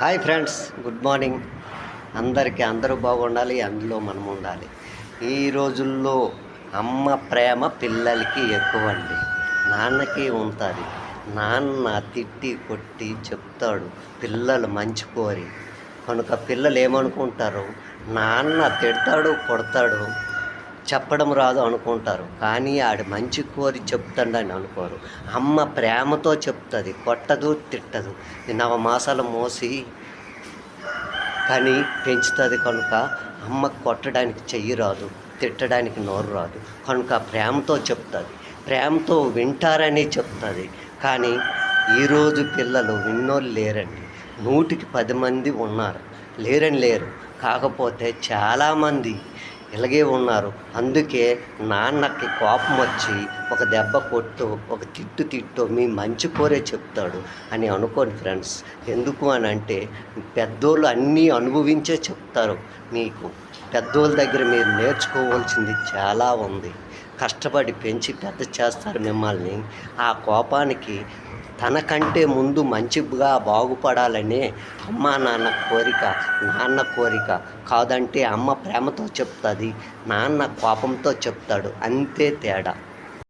Hi friends, good morning. అందరూ బాగుండాలి, అందులో మనం ఉండాలి. ఈ రోజుల్లో అమ్మ ప్రేమ పిల్లలకి ఎక్కువండి. నాన్నకి ఉంటుంది. నాన్న తిట్టి కొట్టి చెప్తాడు, పిల్లలు మంచి కోరి. కనుక పిల్లలు ఏమనుకుంటారు, నాన్న తిడతాడు కొడతాడు, చెప్పడం రాదు అనుకుంటారు. కానీ ఆడు మంచి కోరి చెప్తాడని అనుకోరు. అమ్మ ప్రేమతో చెప్తుంది, కొట్టదు తిట్టదు. నవమాసాలు మోసి కానీ పెంచుతుంది. కనుక అమ్మ కొట్టడానికి చెయ్యి రాదు, తిట్టడానికి నోరు రాదు. కనుక ప్రేమతో చెప్తుంది, ప్రేమతో వింటారని చెప్తుంది. కానీ ఈరోజు పిల్లలు విన్నోళ్ళు లేరండి. 100కి 10 మంది ఉన్నారు, లేరని లేరు. కాకపోతే చాలామంది ఇలాగే ఉన్నారు. అందుకే నాన్నకి కోపం వచ్చి ఒక దెబ్బ కొట్టు, ఒక తిట్టు మీ మంచి కోరే చెప్తాడు అని అనుకోండి ఫ్రెండ్స్. ఎందుకు అని అంటే పెద్దోళ్ళు అన్నీ అనుభవించే చెప్తారు మీకు. పెద్దోళ్ళ దగ్గర మీరు నేర్చుకోవాల్సింది చాలా ఉంది. కష్టపడి పెంచి పెద్ద చేస్తారు మిమ్మల్ని. ఆ కోపానికి తనకంటే ముందు మంచిగా బాగుపడాలనే అమ్మ నాన్న కోరిక, నాన్న కోరిక. కాదంటే అమ్మ ప్రేమతో చెప్తుంది, నాన్న కోపంతో చెప్తాడు, అంతే తేడా.